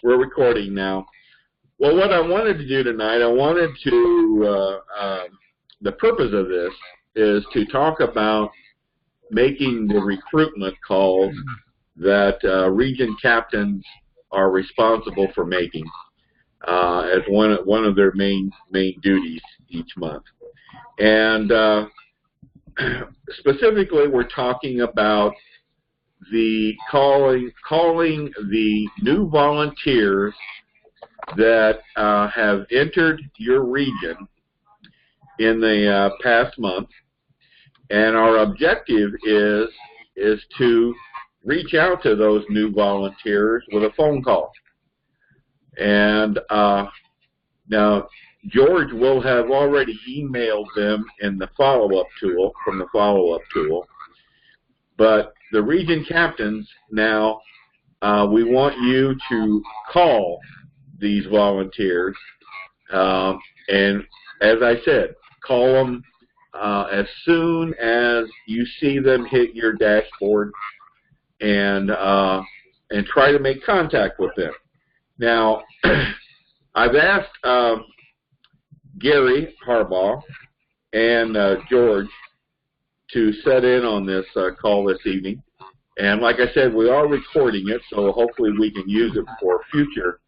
we're recording now. Well, what I wanted to do tonight, the purpose of this is to talk about making the recruitment calls that region captains are responsible for making as one of their main duties each month. And specifically, we're talking about the calling the new volunteers that have entered your region in the past month, and our objective is to reach out to those new volunteers with a phone call. And now George will have already emailed them in the follow-up tool, but the region captains now, we want you to call these volunteers, and as I said, call them as soon as you see them hit your dashboard, and try to make contact with them. Now, I've asked Gary Harbaugh and George to set in on this call this evening, and like I said, we are recording it, so hopefully we can use it for future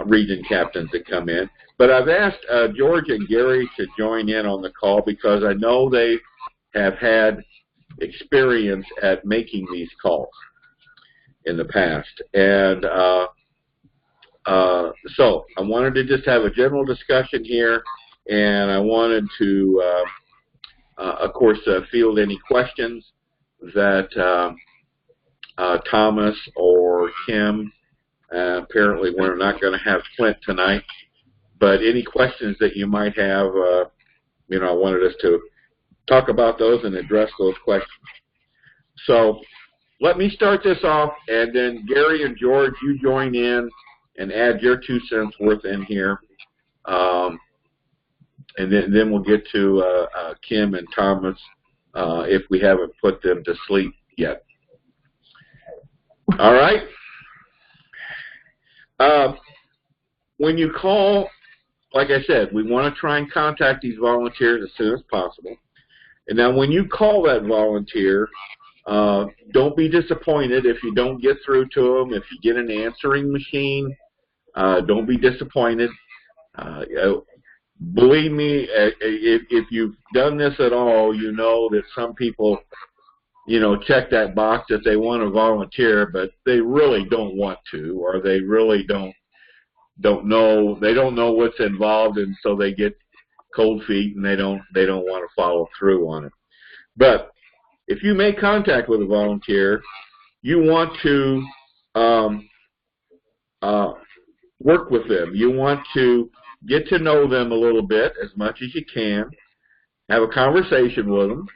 region captains that come in. But I've asked George and Gary to join in on the call because I know they have had experience at making these calls in the past. And so I wanted to just have a general discussion here, and I wanted to, of course, field any questions that Thomas or Kim, apparently we're not going to have Clint tonight, but any questions that you might have, I wanted us to talk about those and address those questions. So let me start this off, and then Gary and George, you join in and add your 2 cents worth in here, and then we'll get to Kim and Thomas if we haven't put them to sleep yet. All right. When you call, like I said, we want to try and contact these volunteers as soon as possible. And now when you call that volunteer, don't be disappointed if you don't get through to them. If you get an answering machine, don't be disappointed. Believe me, if you've done this at all, you know that some people, check that box that they want to volunteer, but they really don't want to, or they really don't know what's involved, and so they get cold feet and they don't want to follow through on it. But if you make contact with a volunteer, you want to work with them. You want to get to know them a little bit, as much as you can. Have a conversation with them.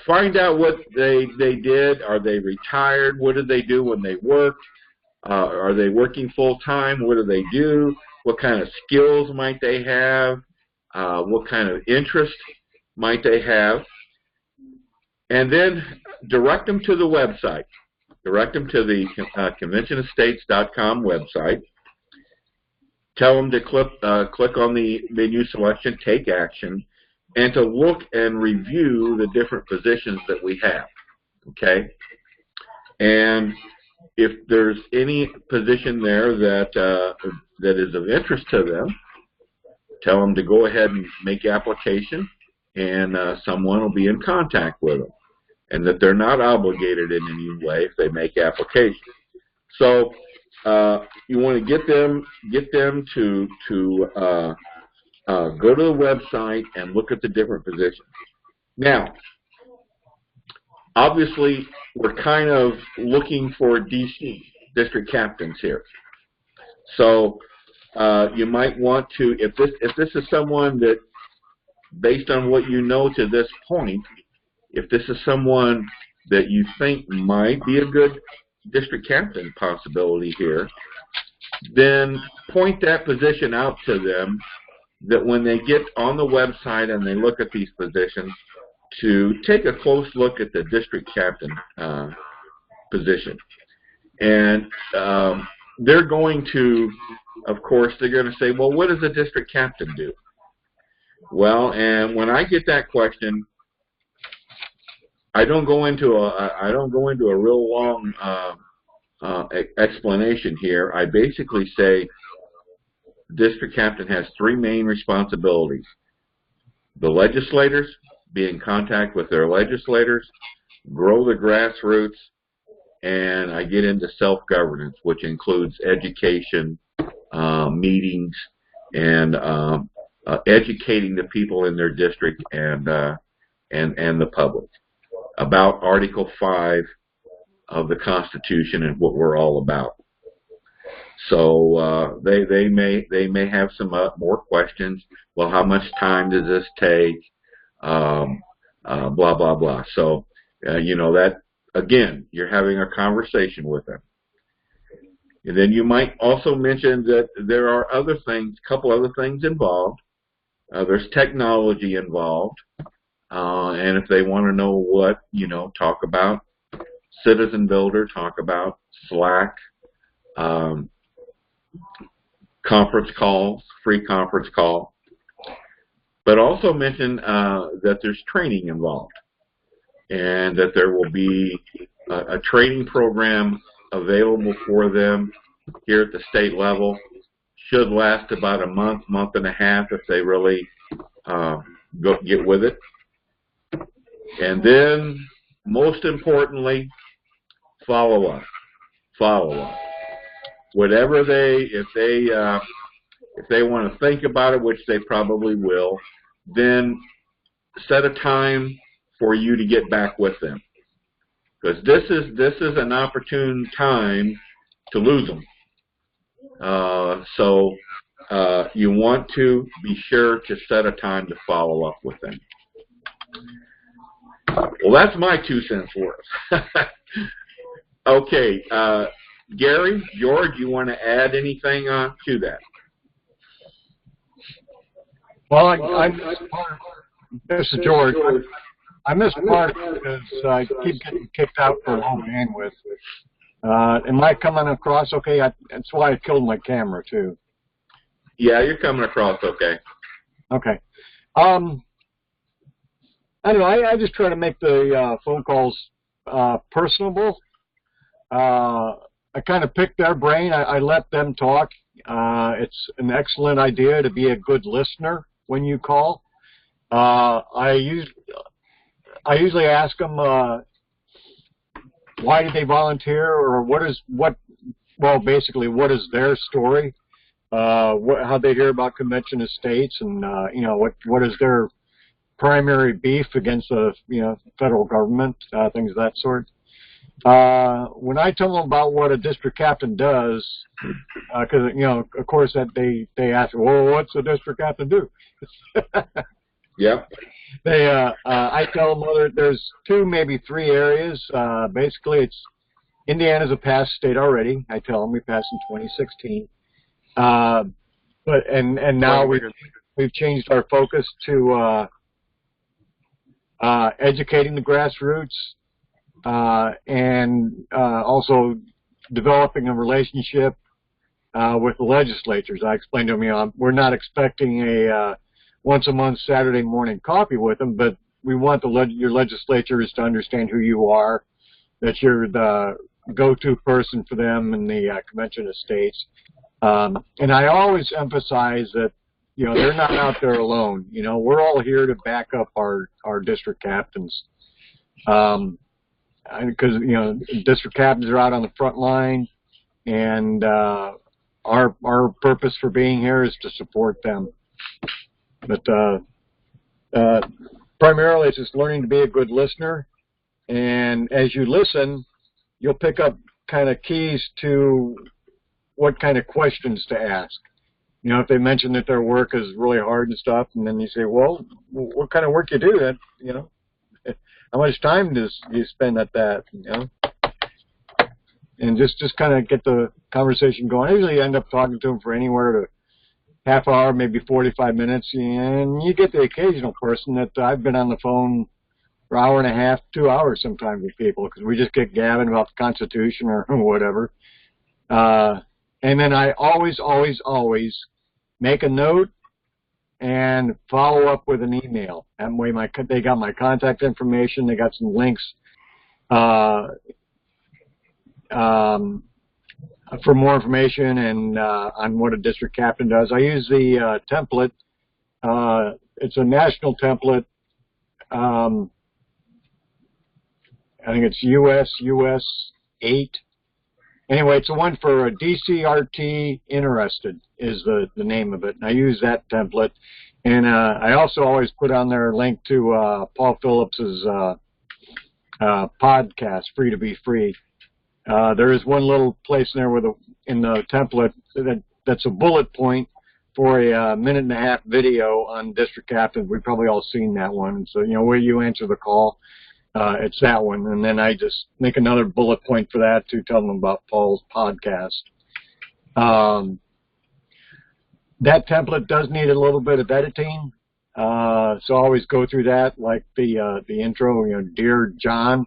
Find out what they did. Are they retired? What did they do when they worked? Are they working full-time? What do they do? What kind of skills might they have? What kind of interest might they have? And then direct them to the website. Direct them to the conventionestates.com website. Tell them to click on the menu selection, Take Action, and to look and review the different positions that we have, okay? And if there's any position there that is of interest to them, tell them to go ahead and make application, and someone will be in contact with them, and that they're not obligated in any way if they make application. So you want to get them to go to the website and look at the different positions. Now, obviously, we're kind of looking for DC district captains here. So you might want to, if this is someone that, based on what you know to this point, if this is someone that you think might be a good district captain possibility here, then point that position out to them, that when they get on the website and they look at these positions, to take a close look at the district captain position. And they're going to, of course, they're going to say, well, what does a district captain do? Well, and when I get that question, I don't go into a real long explanation here. I basically say district captain has three main responsibilities. The legislators, be in contact with their legislators, grow the grassroots, and I get into self-governance, which includes education, meetings, and educating the people in their district and the public about Article 5 of the Constitution and what we're all about. So they may have some more questions. Well, how much time does this take? Blah blah blah. So you know that again, you're having a conversation with them. And then you might also mention that there are other things, a couple other things involved. There's technology involved, and if they want to know what, talk about Citizen Builder, talk about Slack, conference calls, free conference call, but also mention that there's training involved and that there will be a training program available for them here at the state level. Should last about a month, month and a half if they really get with it. And then, most importantly, follow up. Follow up. Whatever if they want to think about it, which they probably will, then set a time for you to get back with them, because this is an opportune time to lose them. So you want to be sure to set a time to follow up with them. Well, that's my 2 cents worth. Okay, Gary, George, you want to add anything to that? Well, I missed part. This is George. I missed part because I keep getting kicked out for low bandwidth. Am I coming across okay? That's why I killed my camera, too. Yeah, you're coming across okay. Okay. I don't know. I just try to make the phone calls personable. I kind of pick their brain. I let them talk. It's an excellent idea to be a good listener when you call. I usually ask them why did they volunteer, or basically what is their story, how they hear about convention of states, and what is their primary beef against the federal government, things of that sort. When I tell them about what a district captain does, because of course that they ask, well, what's a district captain do? Yeah. I tell them there's 2, maybe 3 areas. Basically, it's Indiana's a passed state already. I tell them we passed in 2016, and now we've changed our focus to educating the grassroots and also developing a relationship with the legislatures. I explained to them, we're not expecting a once-a-month Saturday morning coffee with them, but we want your legislatures to understand who you are, that you're the go-to person for them in the Convention of States. And I always emphasize that, they're not out there alone. We're all here to back up our district captains. Because, district captains are out on the front line, and our purpose for being here is to support them. But primarily it's just learning to be a good listener, and as you listen, you'll pick up kind of keys to what kind of questions to ask. If they mention that their work is really hard and stuff, and then you say, well, what kind of work you do? That how much time do you spend at that? And just kind of get the conversation going. I usually end up talking to them for anywhere to half hour, maybe 45 minutes, and you get the occasional person that I've been on the phone for an hour and a half, 2 hours sometimes with people because we just get gabbing about the Constitution or whatever. And then I always make a note and follow up with an email. That way they got my contact information. They got some links for more information and on what a district captain does. I use the template. It's a national template. I think it's US 8. Anyway, it's the one for DCRT Interested is the name of it. And I use that template. And I also always put on there a link to Paul Phillips's podcast, Free to Be Free. There is one little place in there in the template that's a bullet point for a minute-and-a-half video on district captains. We've probably all seen that one. So, where you answer the call, it's that one. And then I just make another bullet point for that to tell them about Paul's podcast. That template does need a little bit of editing. So I always go through that, like the intro, Dear John.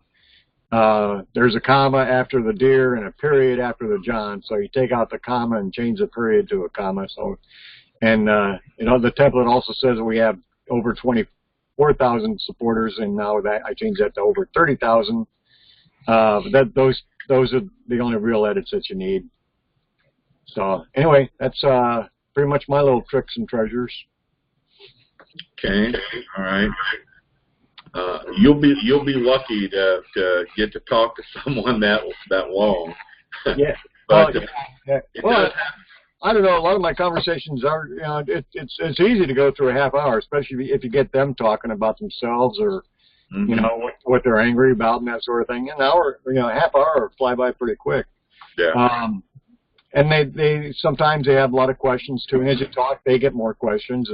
There's a comma after the dear and a period after the John. So you take out the comma and change the period to a comma. So, and the template also says that we have over 24,000 supporters, and now that I changed that to over 30,000. But those are the only real edits that you need. So anyway, that's pretty much my little tricks and treasures. Okay, all right. You'll be lucky to get to talk to someone that long. Yeah. But well, I don't know. A lot of my conversations are, it's easy to go through a half hour, especially if you get them talking about themselves or, what they're angry about and that sort of thing. An hour, a half hour will fly by pretty quick. Yeah. And they sometimes they have a lot of questions too. And as you talk, they get more questions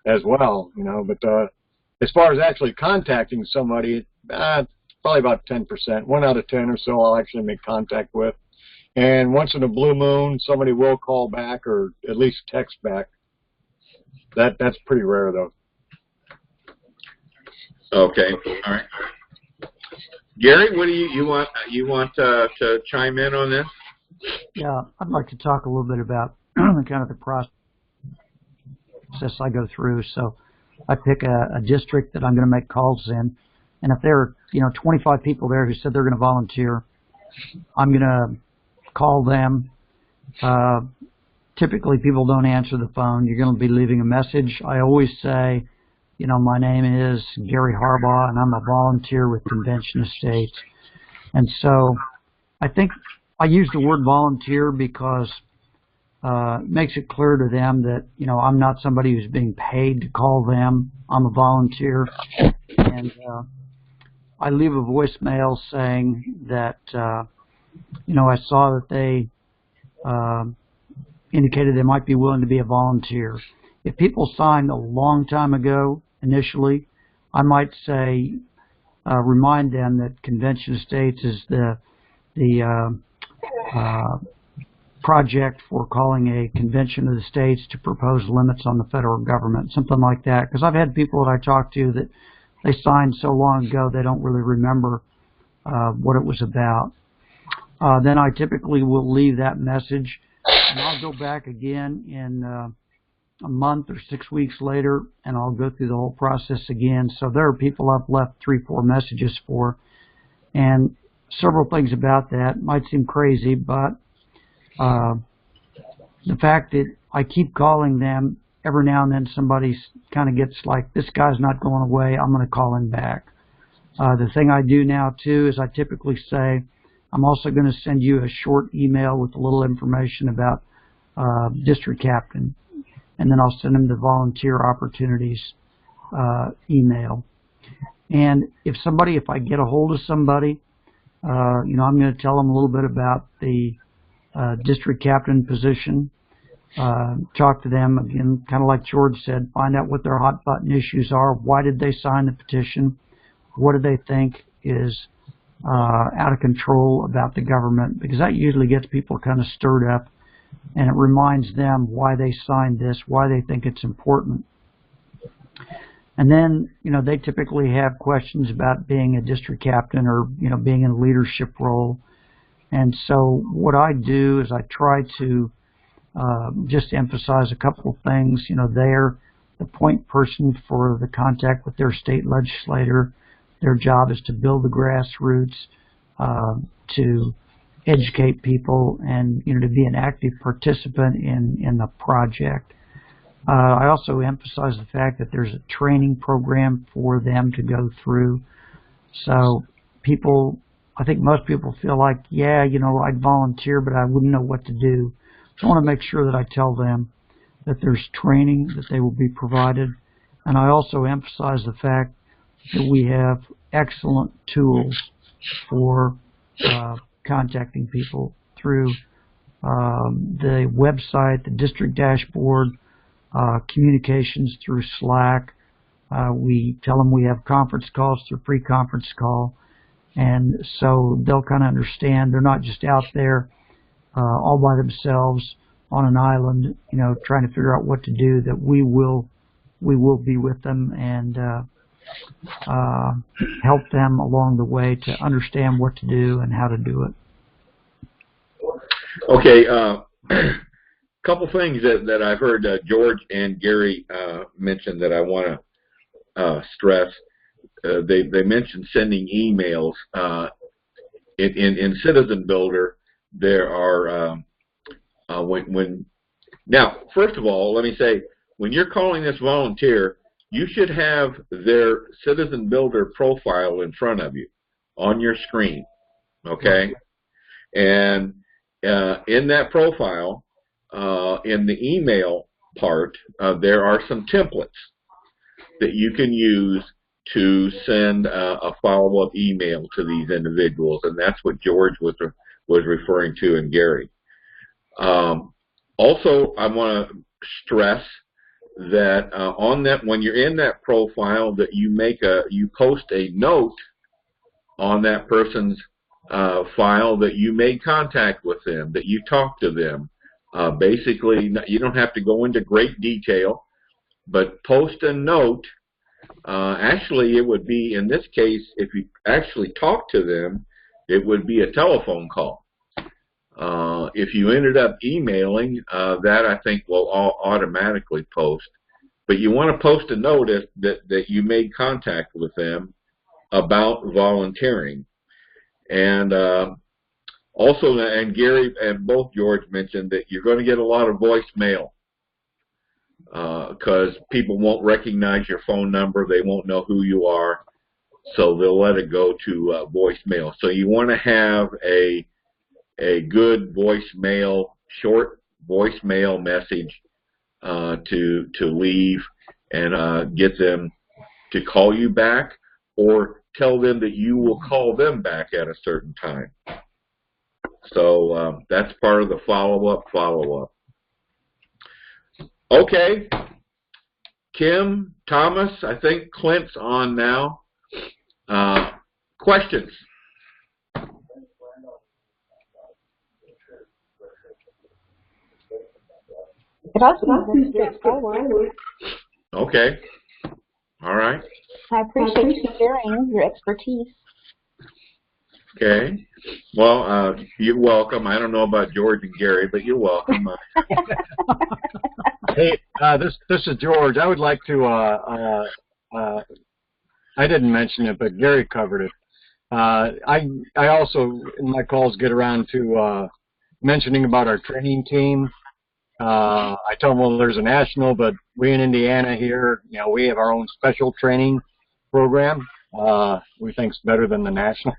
as well. But as far as actually contacting somebody, probably about 10%. 1 out of 10 or so I'll actually make contact with. And once in a blue moon, somebody will call back or at least text back. That's pretty rare, though. Okay. All right. Gary, what do you want? You want to chime in on this? Yeah, I'd like to talk a little bit about kind of the process I go through. So I pick a district that I'm going to make calls in, and if there are 25 people there who said they're going to volunteer, I'm going to call them. Typically, people don't answer the phone. You're going to be leaving a message. I always say, my name is Gary Harbaugh, and I'm a volunteer with Convention Estates. And so I think I use the word volunteer because it makes it clear to them that, I'm not somebody who's being paid to call them. I'm a volunteer. And I leave a voicemail saying that, I saw that they indicated they might be willing to be a volunteer. If people signed a long time ago, initially, I might say, remind them that Convention Estates is the project for calling a convention of the states to propose limits on the federal government, something like that. Because I've had people that I talk to that they signed so long ago they don't really remember what it was about. Then I typically will leave that message, and I'll go back again in a month or 6 weeks later, and I'll go through the whole process again. So there are people I've left 3-4 messages for, and several things about that might seem crazy, but the fact that I keep calling them, every now and then somebody kind of gets like, this guy's not going away, I'm going to call him back. The thing I do now, too, is I typically say, I'm also going to send you a short email with a little information about district captain, and then I'll send them the volunteer opportunities email. And if I get a hold of somebody, I'm going to tell them a little bit about the district captain position, talk to them, again, kind of like George said, find out what their hot button issues are, why did they sign the petition, what do they think is out of control about the government, because that usually gets people kind of stirred up, and it reminds them why they signed this, why they think it's important. And then, they typically have questions about being a district captain or, being in a leadership role. And so what I do is I try to just emphasize a couple of things. They're the point person for the contact with their state legislator. Their job is to build the grassroots, to educate people, and to be an active participant in the project. I also emphasize the fact that there's a training program for them to go through. So I think most people feel like, yeah, I'd volunteer, but I wouldn't know what to do. So I want to make sure that I tell them that there's training that they will be provided. And I also emphasize the fact that we have excellent tools for contacting people through the website, the district dashboard, communications through Slack. We tell them we have conference calls through pre-conference call. And so they'll kind of understand they're not just out there all by themselves on an island, trying to figure out what to do, that we will be with them and help them along the way to understand what to do and how to do it. Okay, couple things that I've heard George and Gary mention that I want to stress. They mentioned sending emails. In Citizen Builder, there are now, first of all, let me say, when you're calling this volunteer, you should have their Citizen Builder profile in front of you on your screen, okay? And in that profile, in the email part, there are some templates that you can use to send a follow-up email to these individuals, and that's what George was referring to, and Gary. Also, I want to stress that on that, when you're in that profile, that you post a note on that person's file that you made contact with them, that you talked to them. Basically, you don't have to go into great detail, but post a note. Actually, it would be, in this case, if you actually talk to them, it would be a telephone call. If you ended up emailing, that I think will automatically post. But you want to post a note that you made contact with them about volunteering. And also, and Gary and both George mentioned that you're going to get a lot of voicemail because people won't recognize your phone number. They won't know who you are, so they'll let it go to voicemail. So you want to have a good voicemail, short voicemail message to leave and get them to call you back, or tell them that you will call them back at a certain time. So that's part of the follow-up. Okay. Kim, Thomas, I think Clint's on now. Questions? That's straightforward. Okay. All right. I appreciate you sharing your expertise. Okay. Well, you're welcome. I don't know about George and Gary, but you're welcome. Hey, this is George. I would like to, I didn't mention it, but Gary covered it. I also, in my calls, get around to mentioning about our training team. I tell them, well, there's a national, but we in Indiana here, we have our own special training program. We think it's better than the national.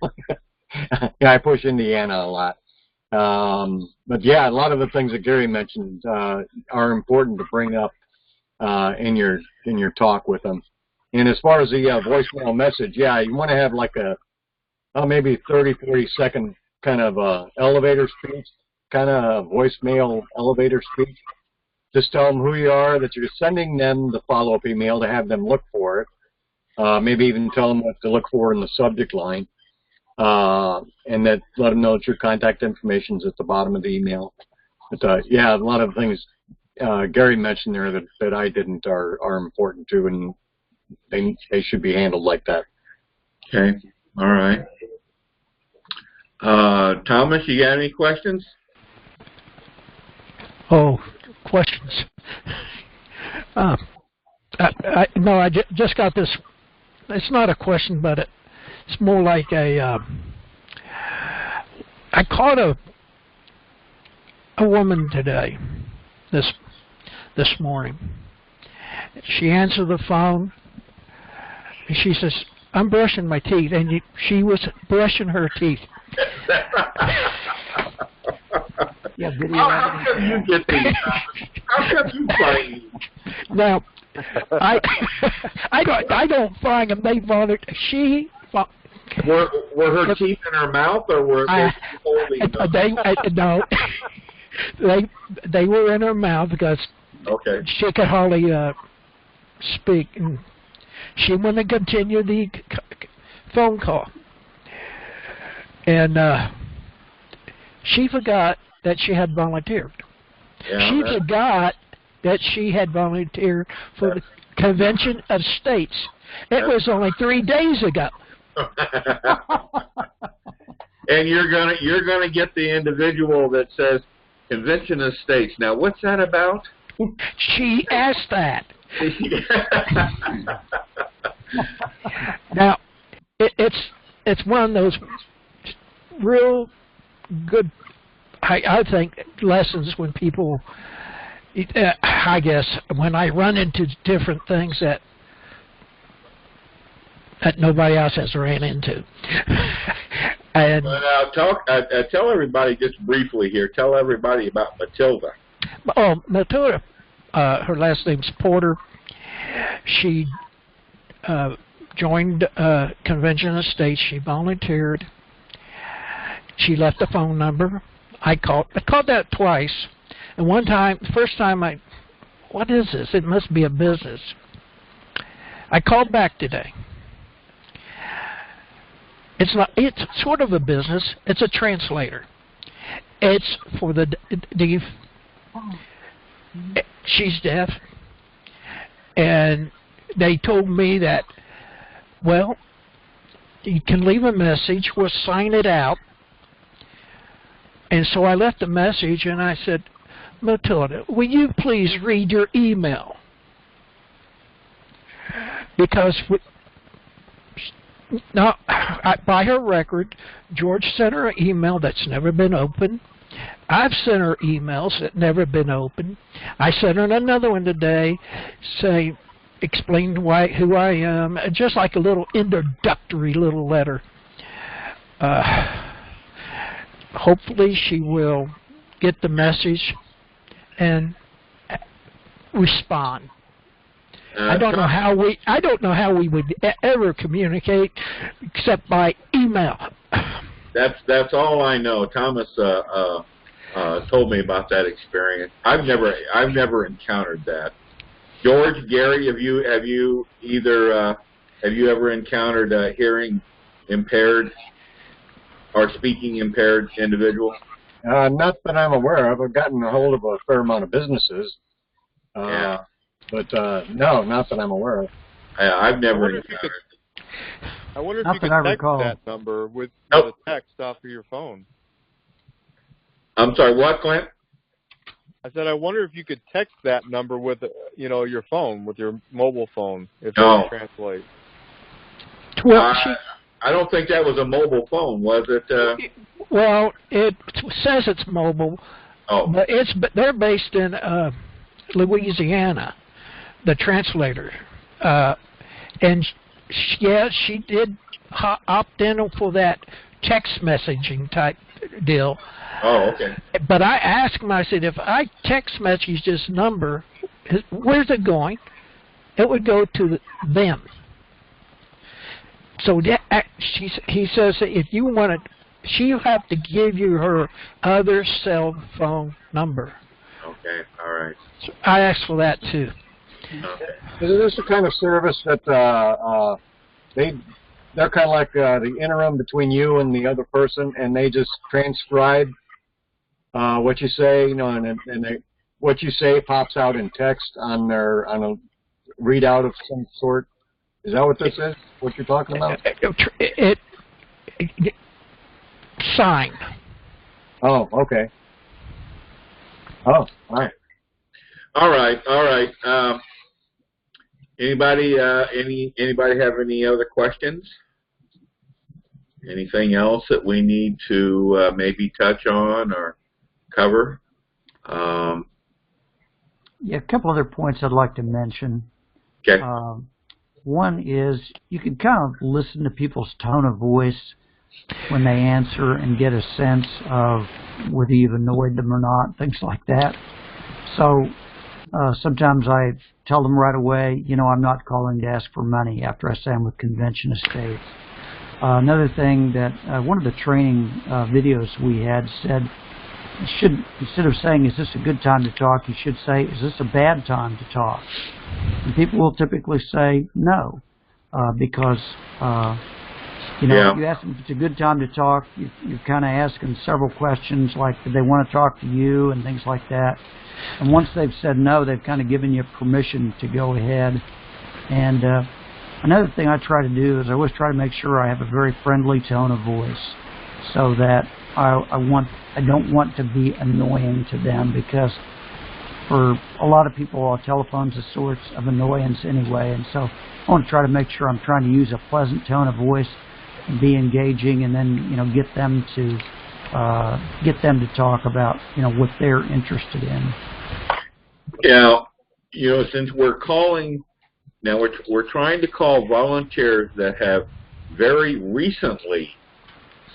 Yeah, I push Indiana a lot. But yeah, a lot of the things that Gary mentioned are important to bring up in your talk with them. And as far as the voicemail message, yeah, you want to have like a maybe 30-40 second kind of elevator speech, kind of voicemail elevator speech. Just tell them who you are, that you're sending them the follow-up email to have them look for it. Maybe even tell them what to look for in the subject line. And that let them know that your contact information is at the bottom of the email. But yeah, a lot of things Gary mentioned there that I didn't are important too, and they should be handled like that. Okay. All right. Thomas, you got any questions? Oh, questions. No, I just got this. It's not a question, but it's more like a. I caught a woman today, this morning. She answered the phone. And she says, "I'm brushing my teeth," and she was brushing her teeth. Yeah, video How come you get these? How come you find these? Now, I don't find them. They volunteer. Were her teeth in her mouth, or were they holding them? They were in her mouth because Okay. she could hardly speak, and she wanted to continue the phone call, and she forgot that she had volunteered. Yeah, She forgot that she had volunteered for the Convention of States. It was only 3 days ago. And you're gonna get the individual that says Convention of States. Now, what's that about? She asked that. Now, it's one of those real good, I think, lessons when people, I guess, when I run into different things that nobody else has ran into. And tell everybody just briefly here. Tell everybody about Matilda. Oh, Matilda, her last name's Porter. She joined Convention of States. She volunteered. She left a phone number. I called that twice. And one time, the first time what is this? It must be a business. I called back today. It's not. It's sort of a business. It's a translator. It's for the deaf. She's deaf, and they told me that, well, you can leave a message. We'll sign it out. And so I left a message, and I said, Matilda, will you please read your email? Because by her record, George sent her an email that's never been opened. I've sent her emails that never been opened. I sent her another one today, explained who I am, just like a little introductory little letter. Hopefully she will get the message and respond. I don't know how we would ever communicate except by email. That's all I know. Thomas told me about that experience. I've never encountered that. George, Gary, have you ever encountered a hearing impaired or speaking impaired individual? Not that I'm aware of. I've gotten a hold of a fair amount of businesses. Yeah. But no, not that I'm aware of. I've never encountered. I wonder if Not you could that I text recall. that number with Nope. a text off of your phone. I'm sorry, what, Clint? I said, I wonder if you could text that number with, your phone, with your mobile phone, if No. it can translate. Well, I don't think that was a mobile phone, was it? well, it says it's mobile, Oh, but they're based in Louisiana, the translator, and she did opt in for that text messaging type deal. oh, okay. But I asked him, I said, if I text message this number, where's it going? It would go to them. So he says that if you want to, she'll have to give you her other cell phone number. Okay, all right. So I asked for that too. Okay. This is the kind of service that they're kind of like the interim between you and the other person, and they just transcribe what you say, and what you say pops out in text on a readout of some sort. Is that what this is? What you're talking about? Sign. Oh, okay. Oh, all right. All right. Anybody have any other questions? Anything else that we need to maybe touch on or cover? Yeah, a couple other points I'd like to mention. Okay. One is you can kind of listen to people's tone of voice when they answer and get a sense of whether you've annoyed them or not, things like that. So sometimes I tell them right away, I'm not calling to ask for money after I say I'm with Convention Estates. Another thing that one of the training videos we had said, instead of saying, is this a good time to talk, you should say, is this a bad time to talk? And people will typically say no, because, if you ask them if it's a good time to talk, you're kind of asking several questions like, do they want to talk to you and things like that. And once they've said no, they've kind of given you permission to go ahead. And another thing I try to do is I always try to make sure I have a very friendly tone of voice so that I don't want to be annoying to them, because for a lot of people, a telephone's a source of annoyance anyway, and so I want to try to make sure I'm trying to use a pleasant tone of voice and be engaging, and then get them to talk about what they're interested in. Now, since we're calling now, we're trying to call volunteers that have very recently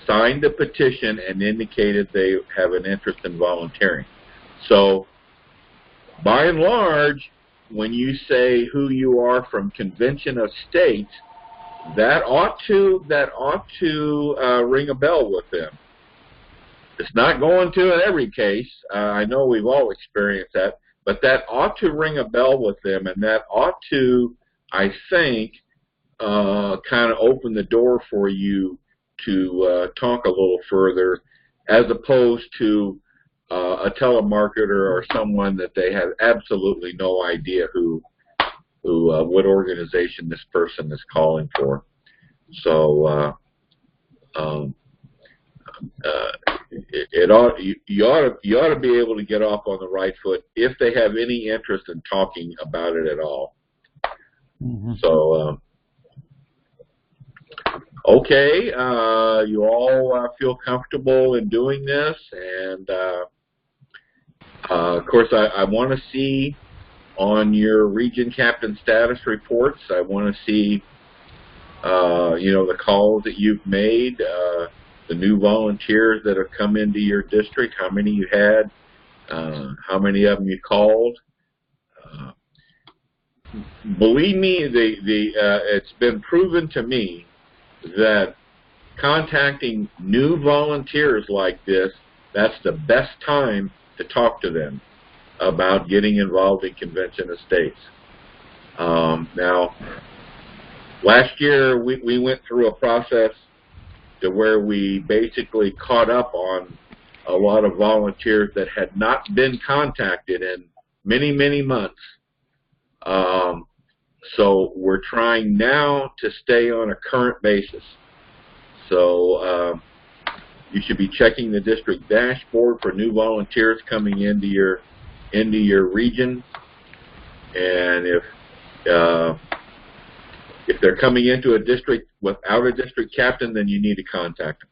signed a petition and indicated they have an interest in volunteering. So, by and large, when you say who you are from Convention of States, that ought to ring a bell with them. It's not going to in every case. I know we've all experienced that, but that ought to ring a bell with them, and that ought to, I think, kind of open the door for you to talk a little further, as opposed to a telemarketer or someone that they have absolutely no idea what organization this person is calling for. So you ought to be able to get off on the right foot if they have any interest in talking about it at all. Mm-hmm. So okay, you all feel comfortable in doing this, and of course I want to see on your region captain status reports, I want to see the calls that you've made, the new volunteers that have come into your district, how many you had, how many of them you called. Believe me, it's been proven to me that contacting new volunteers like this, that's the best time to talk to them about getting involved in Convention Estates. Now, last year we went through a process to where we basically caught up on a lot of volunteers that had not been contacted in many, many months. So we're trying now to stay on a current basis. So you should be checking the district dashboard for new volunteers coming into your region, and if they're coming into a district without a district captain, then you need to contact them.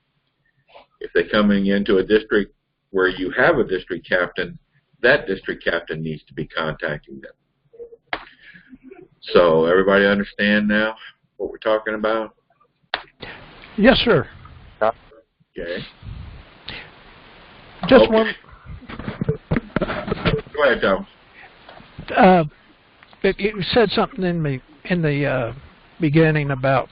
If they're coming into a district where you have a district captain, that district captain needs to be contacting them. So everybody understand now what we're talking about? Yes, sir. Okay. Just okay. one. Go ahead, Tom. You said something in the beginning about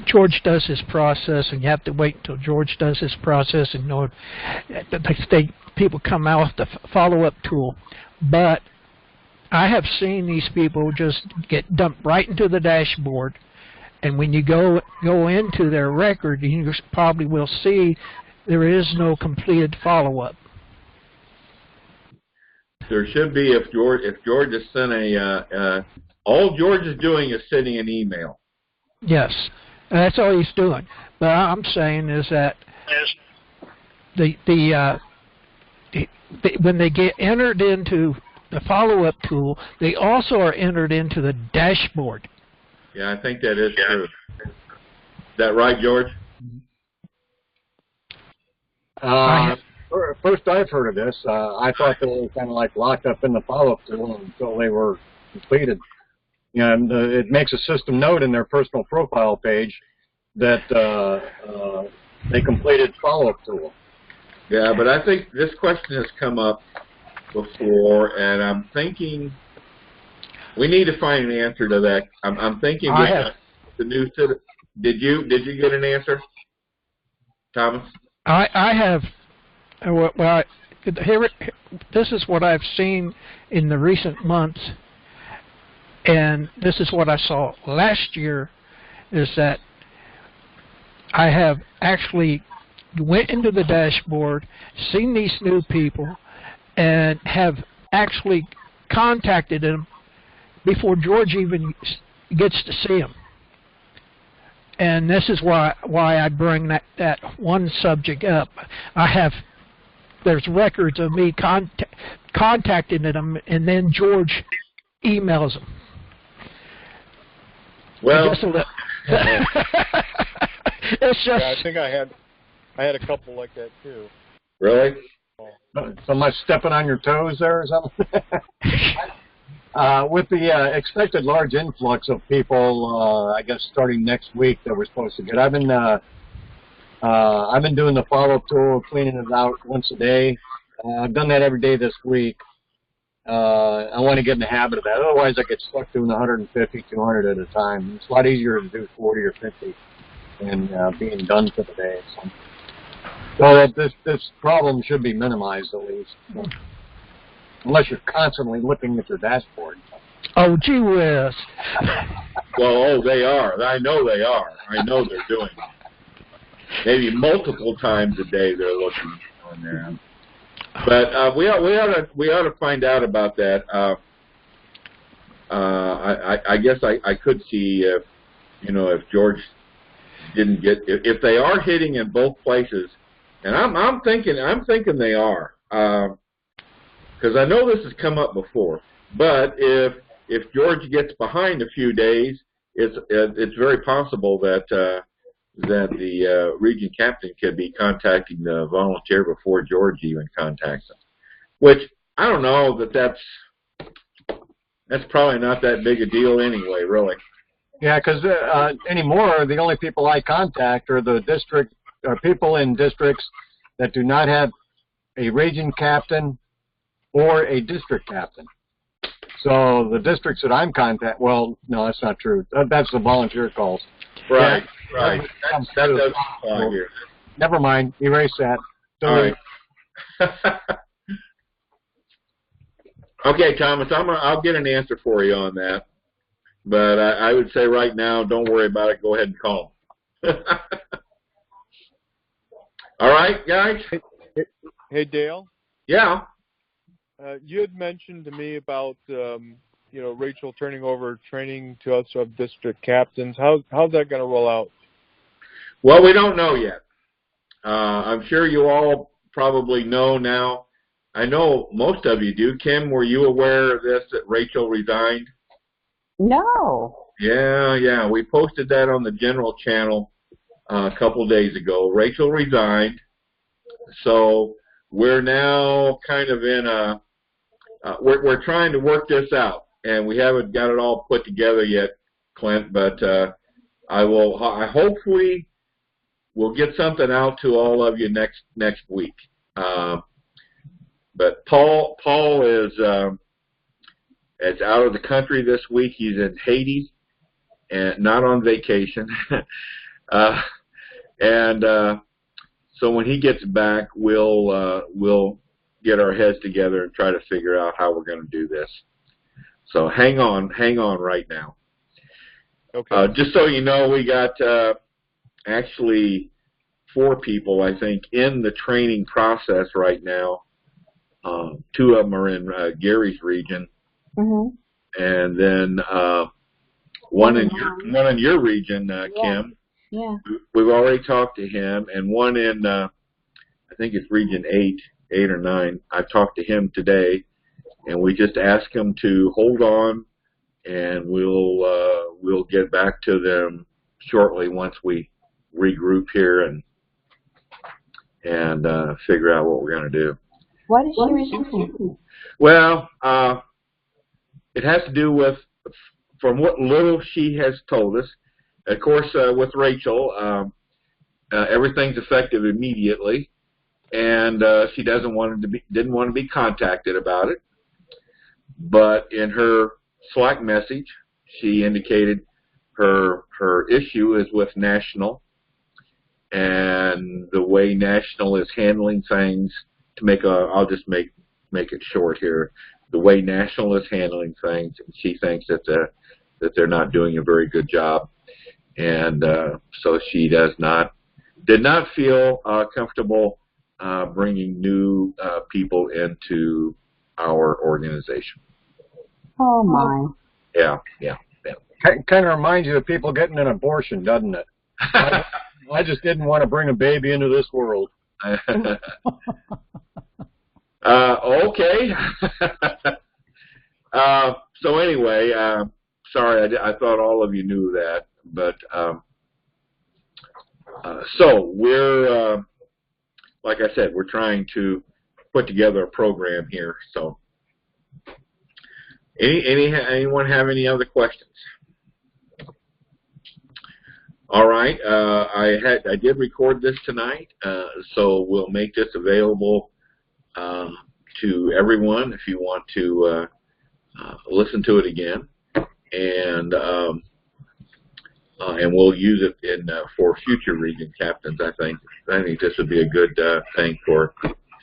George does his process, and you have to wait until George does his process, and the people come out with the follow-up tool. But I have seen these people just get dumped right into the dashboard, and when you go into their record, you probably will see there is no completed follow-up. There should be if George has sent all George is doing is sending an email. Yes, that's all he's doing. But I'm saying is that when they get entered into the follow-up tool, they also are entered into the dashboard. Yeah, I think that is true. Is that right, George? First I've heard of this. I thought they were kind of like locked up in the follow-up tool until they were completed. You know, and, it makes a system note in their personal profile page that they completed follow-up tool. Yeah, but I think this question has come up before, and I'm thinking we need to find an answer to that. I'm thinking with the new citizen. Did you get an answer, Thomas? I have. Well, this is what I've seen in the recent months, and this is what I saw last year, is that I have actually went into the dashboard, seen these new people, and have actually contacted them before George even gets to see them. And this is why I bring that one subject up. There's records of me contacting them, and then George emails them. Well, it's just. Yeah, I think I had a couple like that too. Really? So much stepping on your toes there or something? With the expected large influx of people, I guess starting next week that we're supposed to get, I've been doing the follow-up tool, cleaning it out once a day. I've done that every day this week. I want to get in the habit of that. Otherwise, I get stuck doing 150, 200 at a time. It's a lot easier to do 40 or 50 and being done for the day. So that this problem should be minimized at least. Unless you're constantly looking at your dashboard. Oh, gee whiz. Well, they are. I know they are. I know they're doing it. Maybe multiple times a day they're looking on there. But we ought to find out about that. I guess I could see if George didn't get if they are hitting in both places, and I'm thinking they are. Because I know this has come up before, but if George gets behind a few days, it's very possible that the region captain could be contacting the volunteer before George even contacts them. Which I don't know that's probably not that big a deal anyway, really. Yeah, because anymore the only people I contact are people in districts that do not have a region captain or a district captain. So the districts that I'm well, no, that's not true. That's the volunteer calls. Right, right. That doesn't apply here. Never mind. Erase that. All right. Okay, Thomas, I'll get an answer for you on that. But I would say right now, don't worry about it. Go ahead and call them. All right, guys? Hey, Dale? Yeah? You had mentioned to me about, Rachel turning over training to us of district captains. How's that going to roll out? Well, we don't know yet. I'm sure you all probably know now. I know most of you do. Kim, were you aware of this, that Rachel resigned? No. Yeah. We posted that on the general channel a couple of days ago. Rachel resigned. So we're now kind of in a we're trying to work this out, and we haven't got it all put together yet, Clint. But I hopefully will get something out to all of you next week. But Paul is out of the country this week. He's in Haiti and not on vacation. So when he gets back, we'll get our heads together and try to figure out how we're going to do this. So hang on right now. Okay. Just so you know, we got actually 4 people, I think, in the training process right now. Two of them are in Gary's region, and then one in your region, Kim. Yeah. We've already talked to him, and one in I think it's region 8 or 9. I've talked to him today, and we just asked him to hold on, and we'll get back to them shortly once we regroup here and figure out what we're going to do. Why did she resign? Well, it has to do with, from what little she has told us, of course, with Rachel, everything's effective immediately, and she didn't want to be contacted about it. But in her Slack message, she indicated her issue is with National, and the way National is handling things. I'll just make it short here. The way National is handling things, and she thinks that they're not doing a very good job, and so she did not feel comfortable bringing new people into our organization. Oh my. Yeah. Kind of reminds you of people getting an abortion, doesn't it? I just didn't want to bring a baby into this world. Okay. So anyway, sorry, I thought all of you knew that, but so we're like I said, we're trying to put together a program here. So, anyone have any other questions? All right, I did record this tonight, so we'll make this available to everyone if you want to listen to it again, and we'll use it for future region captains. I think this would be a good thing for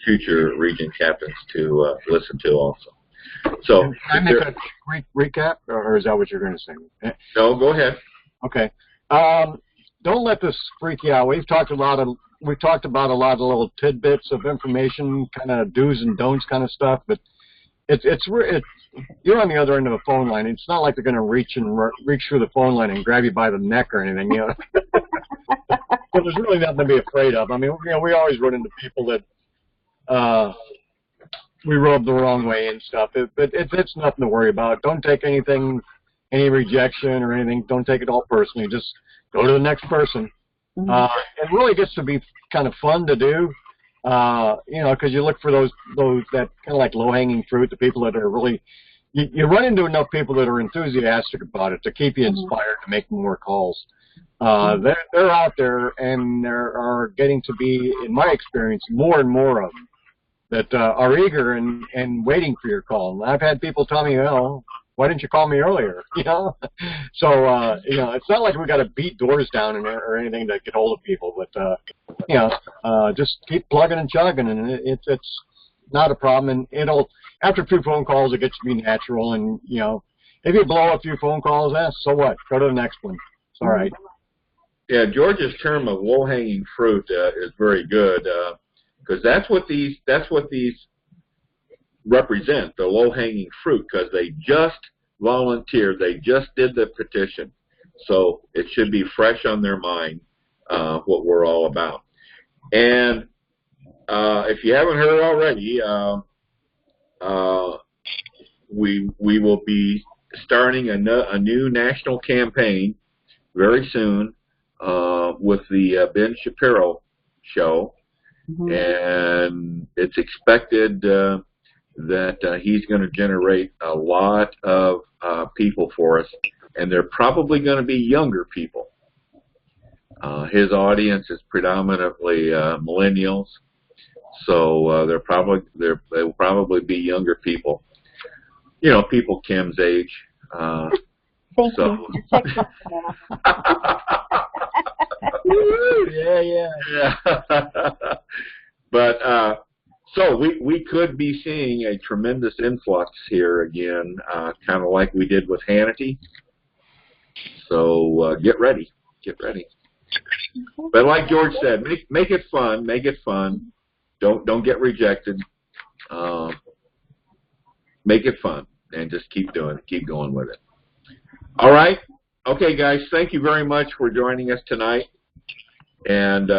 future region captains to listen to also. So, can I make a quick recap, or is that what you're going to say? No, go ahead. Okay. Don't let this freak you out. We've talked about a lot of little tidbits of information, kind of do's and don'ts kind of stuff, but you're on the other end of a phone line. It's not like they're going to reach through the phone line and grab you by the neck or anything, you know. But there's really nothing to be afraid of. I mean, you know, we always run into people that we rub the wrong way and stuff. But it's nothing to worry about. Don't take any rejection or anything. Don't take it all personally. Just go to the next person. It really gets to be kind of fun to do, you know, because you look for those that kind of like low-hanging fruit, the people that are really, you run into enough people that are enthusiastic about it to keep you inspired to make more calls. They're out there, and there are getting to be, in my experience, more and more of them that are eager and waiting for your call. And I've had people tell me, well, why didn't you call me earlier? You know, so you know, it's not like we got to beat doors down or anything to get hold of people, but you know, just keep plugging and chugging, and it's not a problem. And after a few phone calls, it gets to be natural. And you know, if you blow a few phone calls, so what? Go to the next one. It's all right. Yeah, George's term of low-hanging fruit is very good because that's what these represent, the low-hanging fruit, because they just volunteered, they just did the petition, so it should be fresh on their mind what we're all about. And if you haven't heard already, we will be starting a new national campaign very soon with the Ben Shapiro show, and it's expected that he's going to generate a lot of people for us, and they're probably going to be younger people. His audience is predominantly millennials, so they will probably be younger people. You know, people Kim's age. Thank you. Yeah. But so we could be seeing a tremendous influx here again, kind of like we did with Hannity. So get ready. But like George said, make it fun. Don't get rejected. Make it fun, and just keep going with it. All right. Okay, guys, thank you very much for joining us tonight. And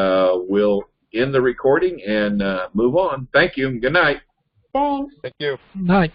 we'll end the recording and move on. Thank you. Good night. Thanks. Thank you. Night.